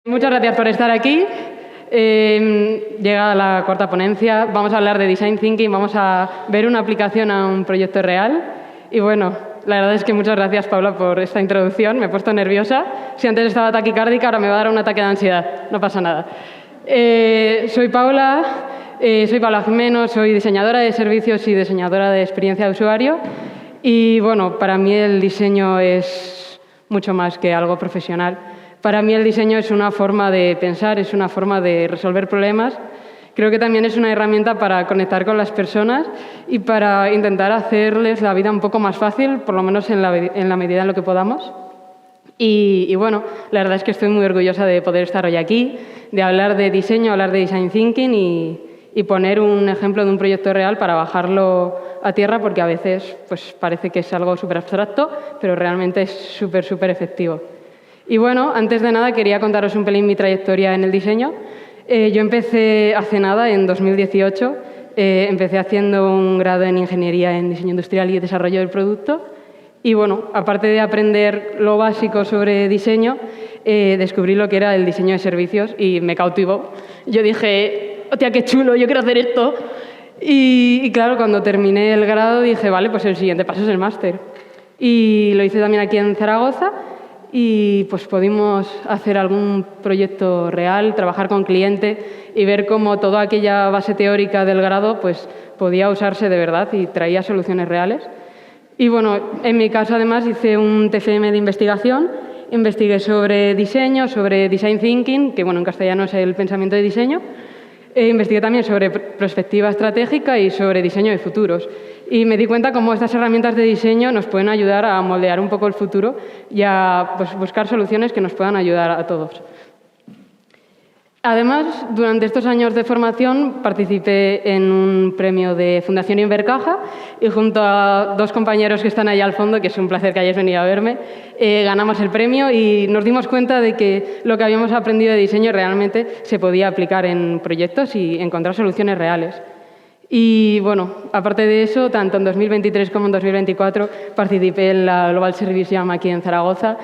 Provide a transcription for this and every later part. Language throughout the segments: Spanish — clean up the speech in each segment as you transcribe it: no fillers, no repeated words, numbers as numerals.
Muchas gracias por estar aquí. Llega la cuarta ponencia. Vamos a hablar de Design Thinking, vamos a ver una aplicación a un proyecto real. Y bueno, la verdad es que muchas gracias, Paula, por esta introducción. Me he puesto nerviosa. Si antes estaba taquicárdica, ahora me va a dar un ataque de ansiedad. No pasa nada. Soy Paula Jimeno, soy diseñadora de servicios y diseñadora de experiencia de usuario. Y bueno, para mí el diseño es mucho más que algo profesional. Para mí el diseño es una forma de pensar, es una forma de resolver problemas. Creo que también es una herramienta para conectar con las personas y para intentar hacerles la vida un poco más fácil, por lo menos en la medida en lo que podamos. Y bueno, la verdad es que estoy muy orgullosa de poder estar hoy aquí, de hablar de diseño, hablar de Design Thinking y poner un ejemplo de un proyecto real para bajarlo a tierra, porque a veces pues, parece que es algo súper abstracto, pero realmente es súper efectivo. Y bueno, antes de nada quería contaros un pelín mi trayectoria en el diseño. Yo empecé hace nada, en 2018, empecé haciendo un grado en Ingeniería en Diseño Industrial y Desarrollo del Producto. Y bueno, aparte de aprender lo básico sobre diseño, descubrí lo que era el diseño de servicios y me cautivó. Yo dije, hostia, qué chulo, yo quiero hacer esto. Y claro, cuando terminé el grado dije, vale, pues el siguiente paso es el máster. Y lo hice también aquí en Zaragoza. Y pues pudimos hacer algún proyecto real, trabajar con cliente y ver cómo toda aquella base teórica del grado pues, podía usarse de verdad y traía soluciones reales. Y bueno, en mi caso además hice un TFM de investigación, investigué sobre diseño, sobre Design Thinking, que bueno, en castellano es el pensamiento de diseño. Investigué también sobre perspectiva estratégica y sobre diseño de futuros. Y me di cuenta cómo estas herramientas de diseño nos pueden ayudar a moldear un poco el futuro y a pues, buscar soluciones que nos puedan ayudar a todos. Además, durante estos años de formación participé en un premio de Fundación Invercaja y junto a dos compañeros que están ahí al fondo, que es un placer que hayáis venido a verme, ganamos el premio y nos dimos cuenta de que lo que habíamos aprendido de diseño realmente se podía aplicar en proyectos y encontrar soluciones reales. Y bueno, aparte de eso, tanto en 2023 como en 2024 participé en la Global Service Jam aquí en Zaragoza.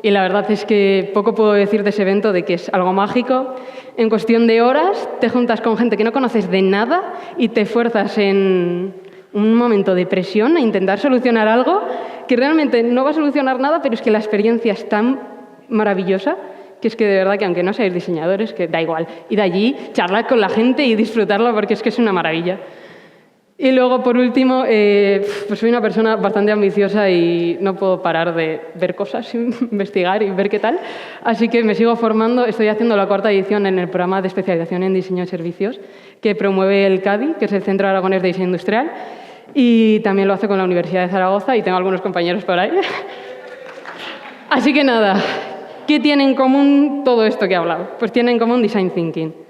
Y la verdad es que poco puedo decir de ese evento, de que es algo mágico. En cuestión de horas te juntas con gente que no conoces de nada y te fuerzas en un momento de presión a intentar solucionar algo que realmente no va a solucionar nada, pero es que la experiencia es tan maravillosa que es que de verdad que aunque no seáis diseñadores, que da igual, ir allí, charlar con la gente y disfrutarlo porque es que es una maravilla. Y luego, por último, pues soy una persona bastante ambiciosa y no puedo parar de ver cosas, investigar y ver qué tal. Así que me sigo formando. Estoy haciendo la cuarta edición en el programa de especialización en diseño de servicios que promueve el CADI, que es el Centro Aragonés de Diseño Industrial. Y también lo hace con la Universidad de Zaragoza y tengo algunos compañeros por ahí. Así que nada, ¿qué tiene en común todo esto que he hablado? Pues tiene en común Design Thinking.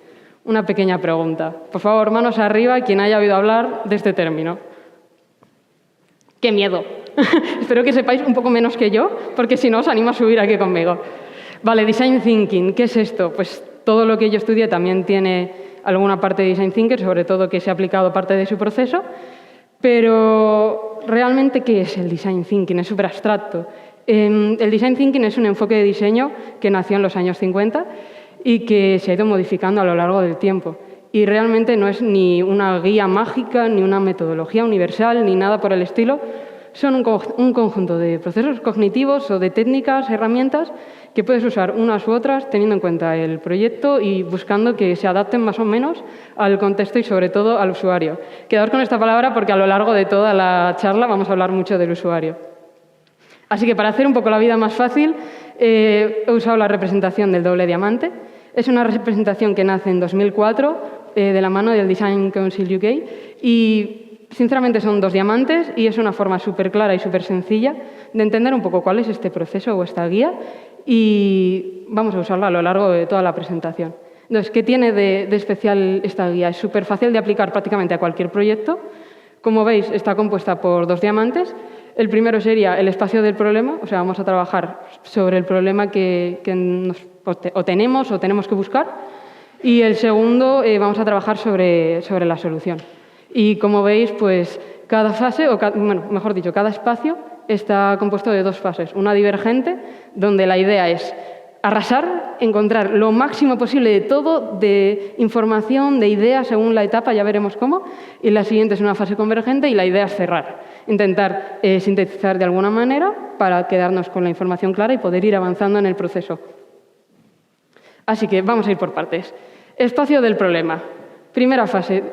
Una pequeña pregunta. Por favor, manos arriba, quien haya oído hablar de este término. ¡Qué miedo! Espero que sepáis un poco menos que yo, porque si no os animo a subir aquí conmigo. Vale, Design Thinking, ¿qué es esto? Pues todo lo que yo estudié también tiene alguna parte de Design Thinking, sobre todo que se ha aplicado parte de su proceso. Pero, ¿realmente qué es el Design Thinking? Es súper abstracto. El Design Thinking es un enfoque de diseño que nació en los años 50 y que se ha ido modificando a lo largo del tiempo. Y realmente no es ni una guía mágica, ni una metodología universal, ni nada por el estilo. Son un conjunto de procesos cognitivos o de técnicas, herramientas, que puedes usar unas u otras teniendo en cuenta el proyecto y buscando que se adapten más o menos al contexto y sobre todo al usuario. Quedaos con esta palabra porque a lo largo de toda la charla vamos a hablar mucho del usuario. Así que para hacer un poco la vida más fácil, he usado la representación del doble diamante. Es una representación que nace en 2004 de la mano del Design Council UK y sinceramente son dos diamantes y es una forma súper clara y súper sencilla de entender un poco cuál es este proceso o esta guía y vamos a usarla a lo largo de toda la presentación. Entonces, ¿qué tiene de especial esta guía? Es súper fácil de aplicar prácticamente a cualquier proyecto. Como veis, está compuesta por dos diamantes. El primero sería el espacio del problema, o sea, vamos a trabajar sobre el problema que tenemos que buscar. Y el segundo, vamos a trabajar sobre la solución. Y como veis, pues cada fase, mejor dicho, cada espacio está compuesto de dos fases. Una divergente, donde la idea es arrasar, encontrar lo máximo posible de todo, de información, de ideas según la etapa, ya veremos cómo, y la siguiente es una fase convergente y la idea es cerrar, intentar sintetizar de alguna manera para quedarnos con la información clara y poder ir avanzando en el proceso. Así que vamos a ir por partes. Espacio del problema. Primera fase.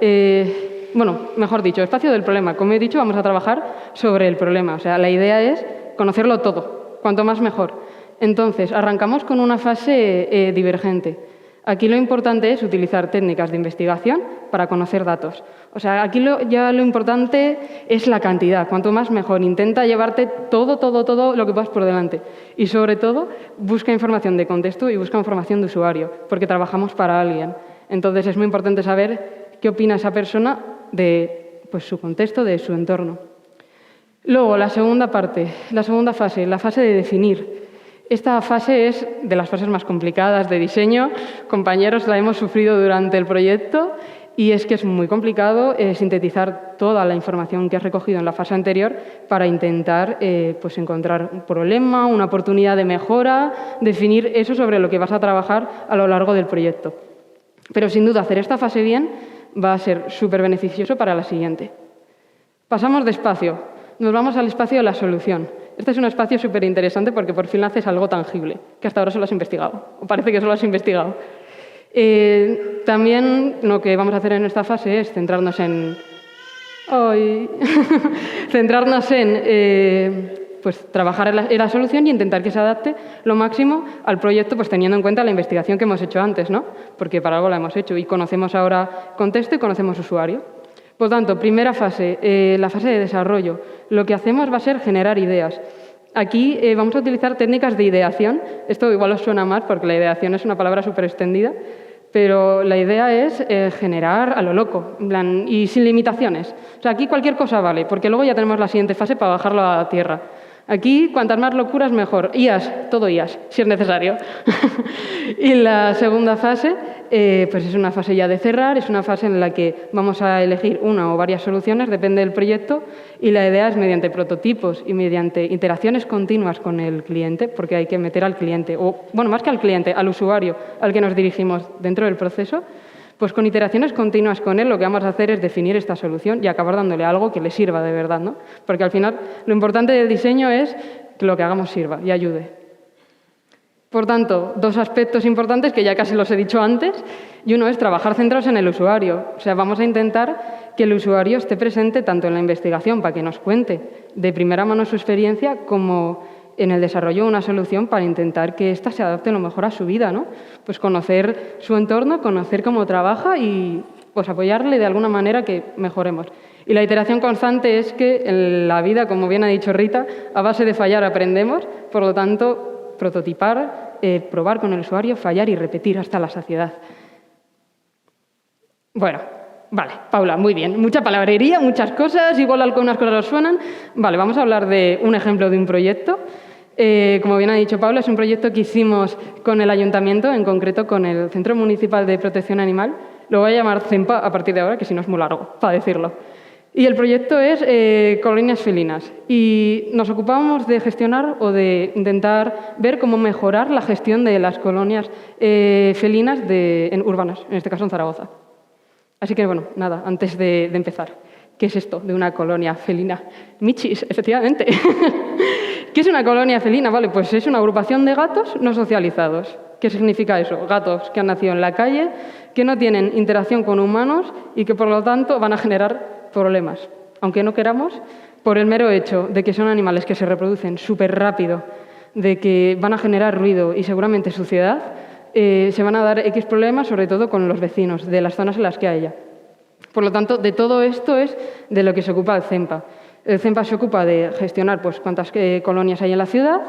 Bueno, mejor dicho, espacio del problema. Como he dicho, vamos a trabajar sobre el problema. O sea, la idea es conocerlo todo, cuanto más mejor. Entonces, arrancamos con una fase divergente. Aquí lo importante es utilizar técnicas de investigación para conocer datos. O sea, aquí ya lo importante es la cantidad. Cuanto más mejor. Intenta llevarte todo lo que puedas por delante. Y sobre todo, busca información de contexto y busca información de usuario, porque trabajamos para alguien. Entonces, es muy importante saber qué opina esa persona de su contexto, de su entorno. Luego, la segunda parte, la segunda fase, la fase de definir. Esta fase es de las fases más complicadas de diseño. Compañeros, la hemos sufrido durante el proyecto y es que es muy complicado sintetizar toda la información que has recogido en la fase anterior para intentar encontrar un problema, una oportunidad de mejora, definir eso sobre lo que vas a trabajar a lo largo del proyecto. Pero sin duda, hacer esta fase bien va a ser súper beneficioso para la siguiente. Pasamos de espacio. Nos vamos al espacio de la solución. Este es un espacio súper interesante porque por fin haces algo tangible, que hasta ahora solo has investigado, o parece que solo has investigado. También lo que vamos a hacer en esta fase es centrarnos en... trabajar en la solución y intentar que se adapte lo máximo al proyecto, teniendo en cuenta la investigación que hemos hecho antes, ¿no? Porque para algo la hemos hecho y conocemos ahora contexto y conocemos usuario. Por tanto, primera fase, la fase de desarrollo. Lo que hacemos va a ser generar ideas. Aquí vamos a utilizar técnicas de ideación. Esto igual os suena más porque la ideación es una palabra súper extendida, pero la idea es generar a lo loco, en plan, y sin limitaciones. O sea, aquí cualquier cosa vale, porque luego ya tenemos la siguiente fase para bajarlo a tierra. Aquí, cuantas más locuras, mejor. IAS, todo IAS, si es necesario. Y la segunda fase, es una fase ya de cerrar, es una fase en la que vamos a elegir una o varias soluciones, depende del proyecto, y la idea es mediante prototipos y mediante interacciones continuas con el cliente, porque hay que meter al cliente, o, bueno, más que al cliente, al usuario al que nos dirigimos dentro del proceso. Pues con iteraciones continuas con él lo que vamos a hacer es definir esta solución y acabar dándole algo que le sirva de verdad, ¿no? Porque al final lo importante del diseño es que lo que hagamos sirva y ayude. Por tanto, dos aspectos importantes que ya casi los he dicho antes, y uno es trabajar centrados en el usuario. O sea, vamos a intentar que el usuario esté presente tanto en la investigación para que nos cuente de primera mano su experiencia como en el desarrollo de una solución para intentar que ésta se adapte lo mejor a su vida, ¿no? Pues conocer su entorno, conocer cómo trabaja y apoyarle de alguna manera que mejoremos. Y la iteración constante es que en la vida, como bien ha dicho Rita, a base de fallar aprendemos, por lo tanto, prototipar, probar con el usuario, fallar y repetir hasta la saciedad. Bueno, vale, Paula, muy bien. Mucha palabrería, muchas cosas, igual algunas cosas os suenan. Vale, vamos a hablar de un ejemplo de un proyecto. Como bien ha dicho Paula, es un proyecto que hicimos con el ayuntamiento, en concreto con el Centro Municipal de Protección Animal. Lo voy a llamar CEMPA a partir de ahora, que si no es muy largo, para decirlo. Y el proyecto es colonias felinas. Y nos ocupábamos de gestionar o de intentar ver cómo mejorar la gestión de las colonias felinas urbanas, en este caso en Zaragoza. Así que, bueno, nada, antes de empezar, ¿qué es esto de una colonia felina? Michis, efectivamente. ¿Qué es una colonia felina? Vale, pues es una agrupación de gatos no socializados. ¿Qué significa eso? Gatos que han nacido en la calle, que no tienen interacción con humanos y que, por lo tanto, van a generar problemas. Aunque no queramos, por el mero hecho de que son animales que se reproducen súper rápido, de que van a generar ruido y seguramente suciedad, se van a dar X problemas, sobre todo con los vecinos de las zonas en las que haya. Por lo tanto, de todo esto es de lo que se ocupa el CEMPA. El CEMPA se ocupa de gestionar cuántas colonias hay en la ciudad,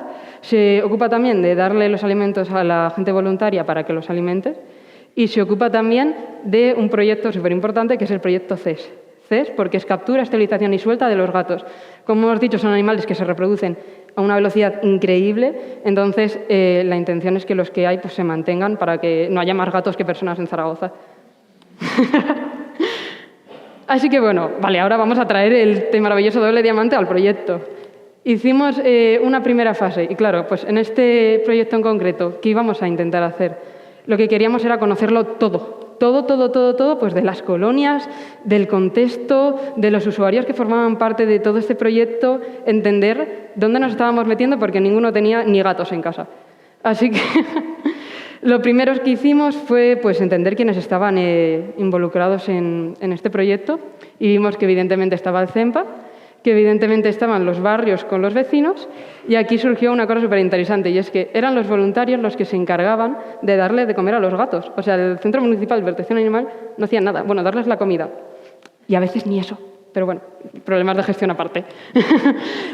se ocupa también de darle los alimentos a la gente voluntaria para que los alimente y se ocupa también de un proyecto súper importante que es el proyecto CES. CES porque es captura, esterilización y suelta de los gatos. Como hemos dicho, son animales que se reproducen a una velocidad increíble, entonces la intención es que los que hay se mantengan para que no haya más gatos que personas en Zaragoza. Así que bueno, vale, ahora vamos a traer el maravilloso doble diamante al proyecto. Hicimos una primera fase y claro, pues en este proyecto en concreto, ¿qué íbamos a intentar hacer? Lo que queríamos era conocerlo todo, pues de las colonias, del contexto, de los usuarios que formaban parte de todo este proyecto, entender dónde nos estábamos metiendo porque ninguno tenía ni gatos en casa. Así que lo primero que hicimos fue pues, entender quiénes estaban involucrados en este proyecto y vimos que evidentemente estaba el CEMPA, que evidentemente estaban los barrios con los vecinos y aquí surgió una cosa súper interesante y es que eran los voluntarios los que se encargaban de darle de comer a los gatos. O sea, el Centro Municipal de Protección Animal no hacía nada, bueno, darles la comida y a veces ni eso, pero bueno, problemas de gestión aparte.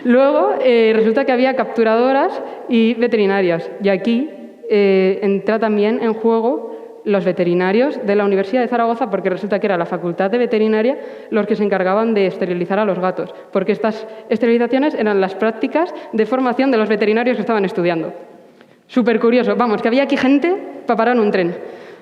Luego resulta que había capturadoras y veterinarias y aquí entra también en juego los veterinarios de la Universidad de Zaragoza, porque resulta que era la Facultad de Veterinaria los que se encargaban de esterilizar a los gatos, porque estas esterilizaciones eran las prácticas de formación de los veterinarios que estaban estudiando. Súper curioso, vamos, que había aquí gente para parar un tren.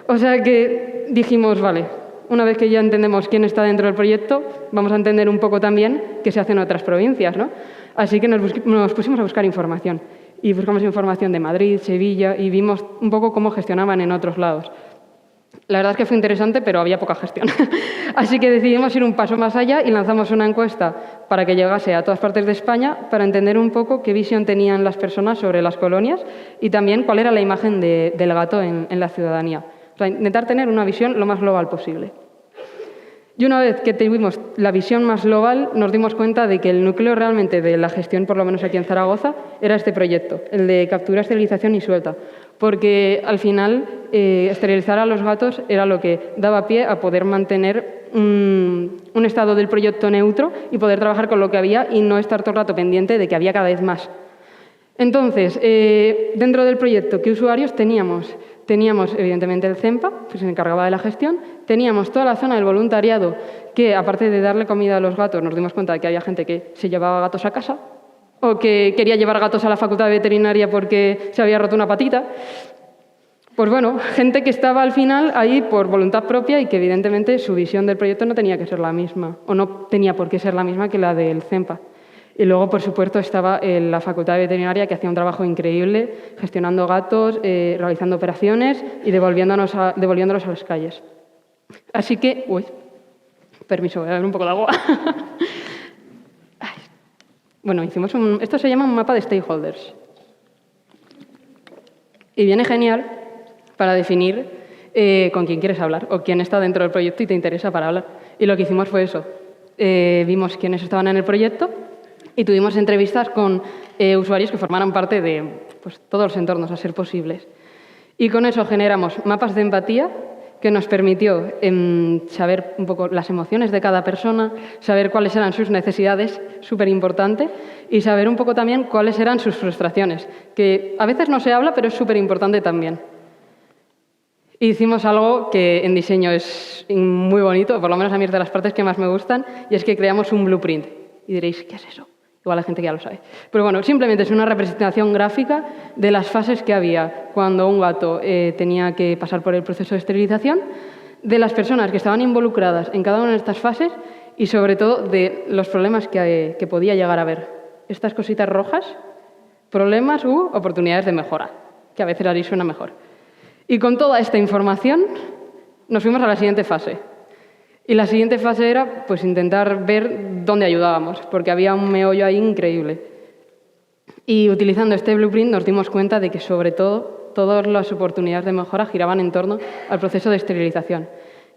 O sea que dijimos, vale, una vez que ya entendemos quién está dentro del proyecto, vamos a entender un poco también qué se hace en otras provincias, ¿no? Así que nos pusimos a buscar información. Y buscamos información de Madrid, Sevilla, y vimos un poco cómo gestionaban en otros lados. La verdad es que fue interesante, pero había poca gestión. Así que decidimos ir un paso más allá y lanzamos una encuesta para que llegase a todas partes de España para entender un poco qué visión tenían las personas sobre las colonias y también cuál era la imagen del gato en la ciudadanía. O sea, intentar tener una visión lo más global posible. Y una vez que tuvimos la visión más global, nos dimos cuenta de que el núcleo realmente de la gestión, por lo menos aquí en Zaragoza, era este proyecto, el de captura, esterilización y suelta. Porque al final esterilizar a los gatos era lo que daba pie a poder mantener un estado del proyecto neutro y poder trabajar con lo que había y no estar todo el rato pendiente de que había cada vez más. Entonces, dentro del proyecto, ¿qué usuarios teníamos? Teníamos, evidentemente, el CEMPA, que se encargaba de la gestión. Teníamos toda la zona del voluntariado, que, aparte de darle comida a los gatos, nos dimos cuenta de que había gente que se llevaba gatos a casa o que quería llevar gatos a la facultad de veterinaria porque se había roto una patita. Pues bueno, gente que estaba al final ahí por voluntad propia y que, evidentemente, su visión del proyecto no tenía que ser la misma, o no tenía por qué ser la misma que la del CEMPA. Y luego, por supuesto, estaba la Facultad de Veterinaria, que hacía un trabajo increíble gestionando gatos, realizando operaciones y devolviéndolos a las calles. Así que... Uy, permiso, voy a beber un poco de agua. Bueno, hicimos esto se llama un mapa de stakeholders. Y viene genial para definir con quién quieres hablar o quién está dentro del proyecto y te interesa para hablar. Y lo que hicimos fue eso. Vimos quiénes estaban en el proyecto y tuvimos entrevistas con usuarios que formaran parte de pues, todos los entornos, a ser posibles. Y con eso generamos mapas de empatía que nos permitió saber un poco las emociones de cada persona, saber cuáles eran sus necesidades, súper importante, y saber un poco también cuáles eran sus frustraciones, que a veces no se habla, pero es súper importante también. Hicimos algo que en diseño es muy bonito, por lo menos a mí es de las partes que más me gustan, y es que creamos un blueprint. Y diréis, ¿qué es eso? Igual la gente ya lo sabe. Pero bueno, simplemente es una representación gráfica de las fases que había cuando un gato tenía que pasar por el proceso de esterilización, de las personas que estaban involucradas en cada una de estas fases y, sobre todo, de los problemas que podía llegar a haber. Estas cositas rojas, problemas u oportunidades de mejora, que a veces ahí suena mejor. Y con toda esta información nos fuimos a la siguiente fase. Y la siguiente fase era pues, intentar ver dónde ayudábamos, porque había un meollo ahí increíble. Y utilizando este blueprint nos dimos cuenta de que, sobre todo, todas las oportunidades de mejora giraban en torno al proceso de esterilización.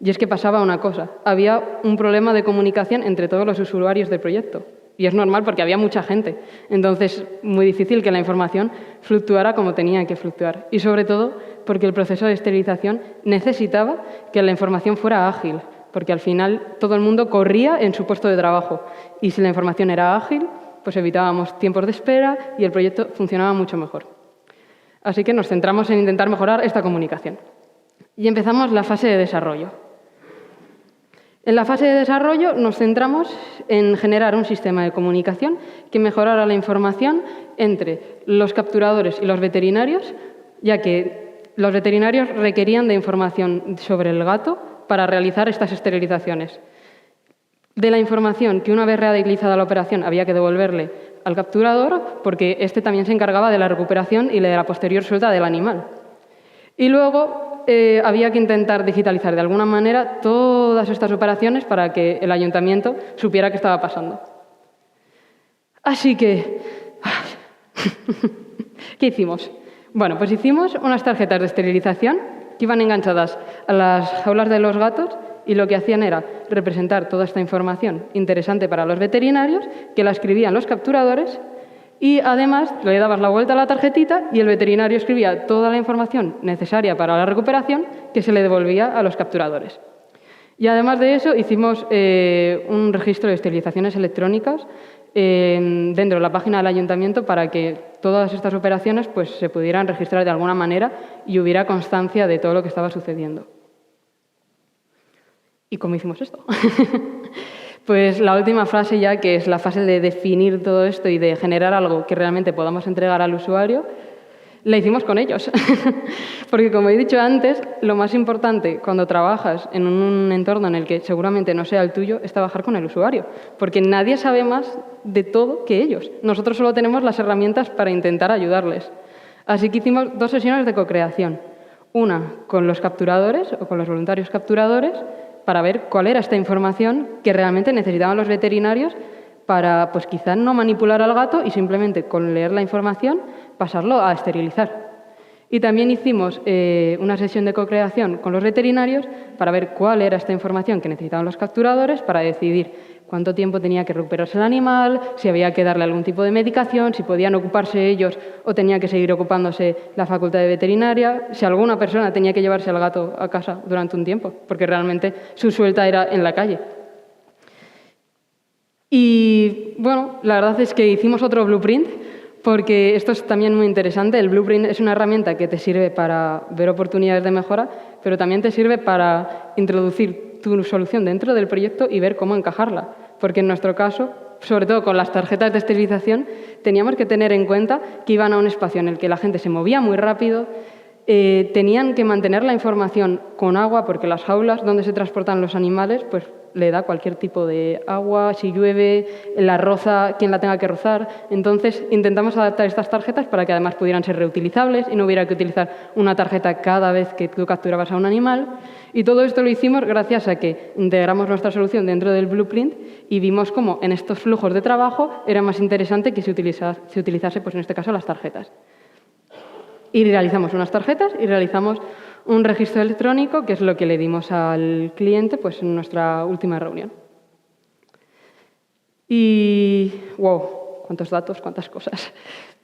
Y es que pasaba una cosa, había un problema de comunicación entre todos los usuarios del proyecto. Y es normal porque había mucha gente. Entonces, muy difícil que la información fluctuara como tenía que fluctuar. Y sobre todo porque el proceso de esterilización necesitaba que la información fuera ágil, porque al final todo el mundo corría en su puesto de trabajo. Y si la información era ágil, pues evitábamos tiempos de espera y el proyecto funcionaba mucho mejor. Así que nos centramos en intentar mejorar esta comunicación. Y empezamos la fase de desarrollo. En la fase de desarrollo nos centramos en generar un sistema de comunicación que mejorara la información entre los capturadores y los veterinarios, ya que los veterinarios requerían de información sobre el gato para realizar estas esterilizaciones. De la información que una vez realizada la operación había que devolverle al capturador, porque este también se encargaba de la recuperación y de la posterior suelta del animal. Y luego había que intentar digitalizar de alguna manera todas estas operaciones para que el ayuntamiento supiera qué estaba pasando. Así que, ¿qué hicimos? Bueno, pues hicimos unas tarjetas de esterilización que iban enganchadas a las jaulas de los gatos y lo que hacían era representar toda esta información interesante para los veterinarios, que la escribían los capturadores, y además le dabas la vuelta a la tarjetita y el veterinario escribía toda la información necesaria para la recuperación que se le devolvía a los capturadores. Y además de eso hicimos un registro de esterilizaciones electrónicas dentro de la página del ayuntamiento para que todas estas operaciones pues, se pudieran registrar de alguna manera y hubiera constancia de todo lo que estaba sucediendo. ¿Y cómo hicimos esto? Pues la última fase ya, que es la fase de definir todo esto y de generar algo que realmente podamos entregar al usuario, la hicimos con ellos. Porque, como he dicho antes, lo más importante cuando trabajas en un entorno en el que seguramente no sea el tuyo es trabajar con el usuario, porque nadie sabe más de todo que ellos. Nosotros solo tenemos las herramientas para intentar ayudarles. Así que hicimos 2 sesiones de co-creación. Una con los capturadores o con los voluntarios capturadores, para ver cuál era esta información que realmente necesitaban los veterinarios para, pues quizá no manipular al gato y simplemente con leer la información pasarlo a esterilizar. Y también hicimos una sesión de co-creación con los veterinarios para ver cuál era esta información que necesitaban los capturadores para decidir cuánto tiempo tenía que recuperarse el animal, si había que darle algún tipo de medicación, si podían ocuparse ellos o tenía que seguir ocupándose la facultad de veterinaria, si alguna persona tenía que llevarse al gato a casa durante un tiempo, porque realmente su suelta era en la calle. Y bueno, la verdad es que hicimos otro blueprint, porque esto es también muy interesante. El blueprint es una herramienta que te sirve para ver oportunidades de mejora, pero también te sirve para introducir tu solución dentro del proyecto y ver cómo encajarla. Porque en nuestro caso, sobre todo con las tarjetas de esterilización, teníamos que tener en cuenta que iban a un espacio en el que la gente se movía muy rápido, tenían que mantener la información con agua, porque las jaulas donde se transportan los animales, pues le da cualquier tipo de agua, si llueve, la roza, quien la tenga que rozar. Entonces, intentamos adaptar estas tarjetas para que además pudieran ser reutilizables y no hubiera que utilizar una tarjeta cada vez que tú capturabas a un animal. Y todo esto lo hicimos gracias a que integramos nuestra solución dentro del blueprint y vimos cómo en estos flujos de trabajo era más interesante que se utilizase, pues en este caso, las tarjetas. Y realizamos unas tarjetas y realizamos un registro electrónico, que es lo que le dimos al cliente pues, en nuestra última reunión. Y, wow, cuántos datos, cuántas cosas.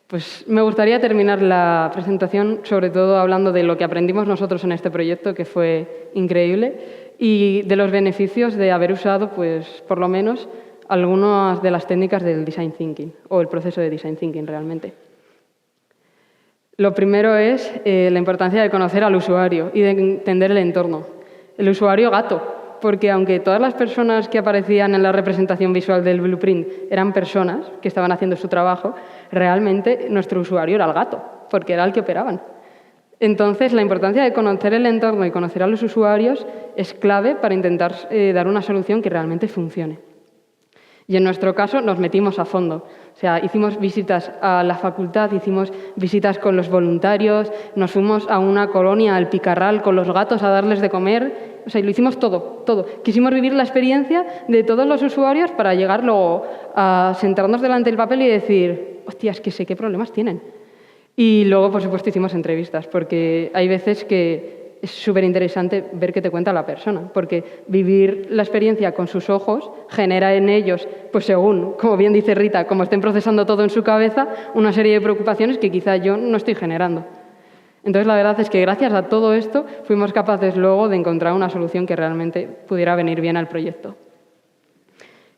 Pues me gustaría terminar la presentación sobre todo hablando de lo que aprendimos nosotros en este proyecto, que fue increíble, y de los beneficios de haber usado, pues, por lo menos, algunas de las técnicas del Design Thinking, o el proceso de Design Thinking realmente. Lo primero es la importancia de conocer al usuario y de entender el entorno. El usuario gato, porque aunque todas las personas que aparecían en la representación visual del blueprint eran personas que estaban haciendo su trabajo, realmente nuestro usuario era el gato, porque era el que operaban. Entonces, la importancia de conocer el entorno y conocer a los usuarios es clave para intentar dar una solución que realmente funcione. Y en nuestro caso nos metimos a fondo. O sea, hicimos visitas a la facultad, hicimos visitas con los voluntarios, nos fuimos a una colonia, al Picarral, con los gatos a darles de comer. O sea, lo hicimos todo, todo. Quisimos vivir la experiencia de todos los usuarios para llegar luego a sentarnos delante del papel y decir, hostia, es que sé qué problemas tienen. Y luego, por supuesto, hicimos entrevistas, porque hay veces que es súper interesante ver qué te cuenta la persona, porque vivir la experiencia con sus ojos genera en ellos, pues según, como bien dice Rita, como estén procesando todo en su cabeza, una serie de preocupaciones que quizá yo no estoy generando. Entonces, la verdad es que gracias a todo esto fuimos capaces luego de encontrar una solución que realmente pudiera venir bien al proyecto.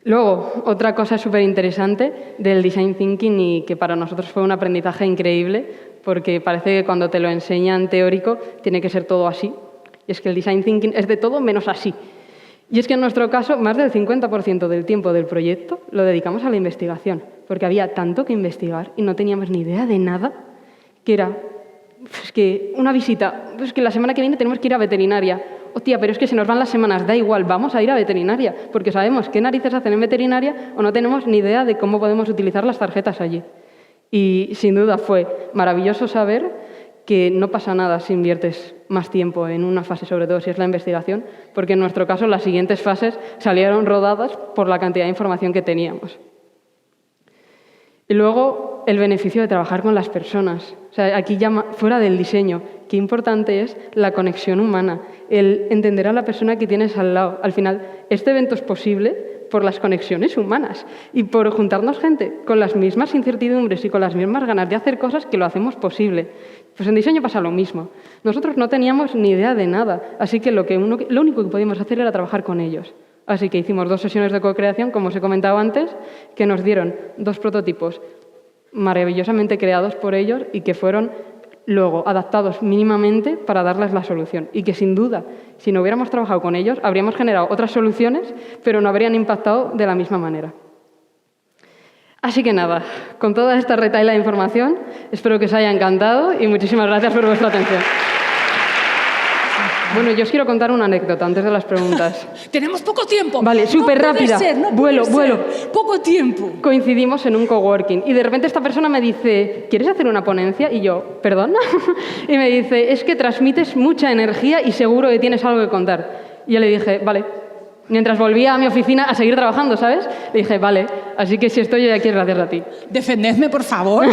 Luego, otra cosa súper interesante del Design Thinking y que para nosotros fue un aprendizaje increíble, porque parece que cuando te lo enseñan teórico tiene que ser todo así. Y es que el Design Thinking es de todo menos así. Y es que en nuestro caso, más del 50% del tiempo del proyecto lo dedicamos a la investigación, porque había tanto que investigar y no teníamos ni idea de nada, que era es que una visita, es que la semana que viene tenemos que ir a veterinaria. Hostia, pero es que se nos van las semanas, da igual, vamos a ir a veterinaria, porque sabemos qué narices hacen en veterinaria o no tenemos ni idea de cómo podemos utilizar las tarjetas allí. Y sin duda fue maravilloso saber que no pasa nada si inviertes más tiempo en una fase, sobre todo si es la investigación, porque en nuestro caso las siguientes fases salieron rodadas por la cantidad de información que teníamos. Y luego el beneficio de trabajar con las personas. O sea, aquí ya fuera del diseño, qué importante es la conexión humana, el entender a la persona que tienes al lado. Al final, este evento es posible por las conexiones humanas y por juntarnos gente con las mismas incertidumbres y con las mismas ganas de hacer cosas que lo hacemos posible. Pues en diseño pasa lo mismo. Nosotros no teníamos ni idea de nada, así que lo único que podíamos hacer era trabajar con ellos. Así que hicimos 2 sesiones de co-creación, como os he comentado antes, que nos dieron 2 prototipos maravillosamente creados por ellos y que fueron luego adaptados mínimamente para darles la solución. Y que sin duda, si no hubiéramos trabajado con ellos, habríamos generado otras soluciones, pero no habrían impactado de la misma manera. Así que nada, con toda esta retahíla de información, espero que os haya encantado y muchísimas gracias por vuestra atención. Bueno, yo os quiero contar una anécdota antes de las preguntas. Tenemos poco tiempo. Vale, súper rápida. Vuelo. Poco tiempo. Coincidimos en un coworking y de repente esta persona me dice, ¿quieres hacer una ponencia? Y yo, ¿perdón? Y me dice, es que transmites mucha energía y seguro que tienes algo que contar. Y yo le dije, vale. Mientras volvía a mi oficina a seguir trabajando, ¿sabes? Le dije, vale, así que si estoy yo aquí es gracias a ti. Defendedme, por favor.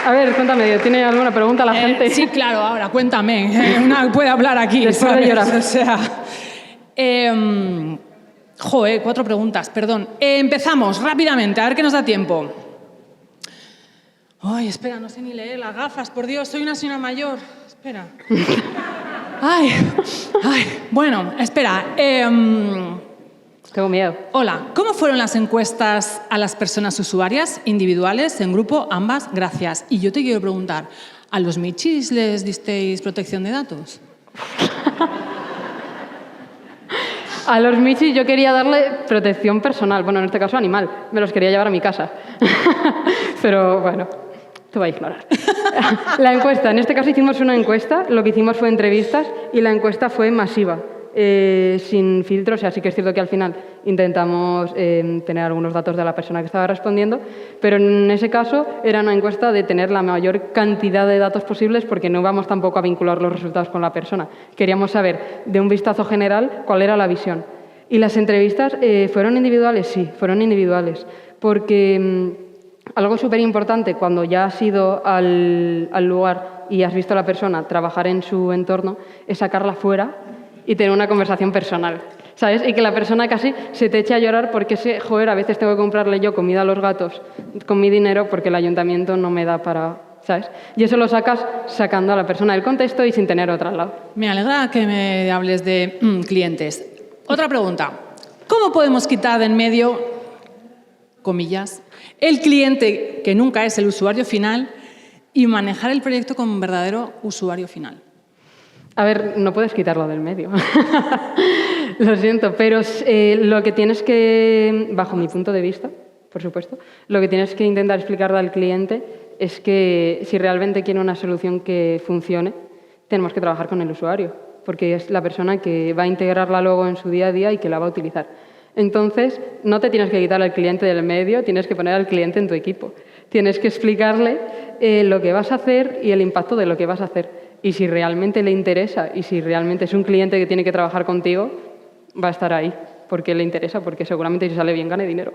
A ver, cuéntame, ¿tiene alguna pregunta la gente? Sí, claro, ahora, cuéntame. Una puede hablar aquí. Después ¿sabes? de llorar. O sea, 4 preguntas, perdón. Empezamos rápidamente, a ver qué nos da tiempo. Ay, espera, no sé ni leer las gafas, por Dios, soy una señora mayor. Espera. Ay. Bueno, espera. Tengo miedo. Hola, ¿cómo fueron las encuestas a las personas usuarias, individuales, en grupo, ambas? Gracias. Y yo te quiero preguntar, ¿a los michis les disteis protección de datos? A los michis yo quería darle protección personal, bueno, en este caso animal, me los quería llevar a mi casa. Pero bueno, te voy a ignorar. La encuesta, en este caso hicimos una encuesta, lo que hicimos fue entrevistas y la encuesta fue masiva. Sin filtros, o sea, sí que es cierto que al final intentamos tener algunos datos de la persona que estaba respondiendo, pero en ese caso era una encuesta de tener la mayor cantidad de datos posibles porque no vamos tampoco a vincular los resultados con la persona. Queríamos saber de un vistazo general cuál era la visión. ¿Y las entrevistas fueron individuales? Sí, fueron individuales, porque algo súper importante cuando ya has ido al lugar y has visto a la persona trabajar en su entorno es sacarla fuera y tener una conversación personal, ¿sabes? Y que la persona casi se te eche a llorar porque a veces tengo que comprarle yo comida a los gatos con mi dinero porque el ayuntamiento no me da para, ¿sabes? Y eso lo sacas sacando a la persona del contexto y sin tener otra al lado. Me alegra que me hables de clientes. Otra pregunta. ¿Cómo podemos quitar de en medio, comillas, el cliente que nunca es el usuario final y manejar el proyecto como un verdadero usuario final? A ver, no puedes quitarlo del medio. Lo siento, pero lo que tienes que, bajo mi punto de vista, por supuesto, lo que tienes que intentar explicarle al cliente es que si realmente quiere una solución que funcione, tenemos que trabajar con el usuario, porque es la persona que va a integrarla luego en su día a día y que la va a utilizar. Entonces, no te tienes que quitar al cliente del medio, tienes que poner al cliente en tu equipo. Tienes que explicarle lo que vas a hacer y el impacto de lo que vas a hacer. Y si realmente le interesa y si realmente es un cliente que tiene que trabajar contigo, va a estar ahí, porque le interesa, porque seguramente si sale bien gane dinero.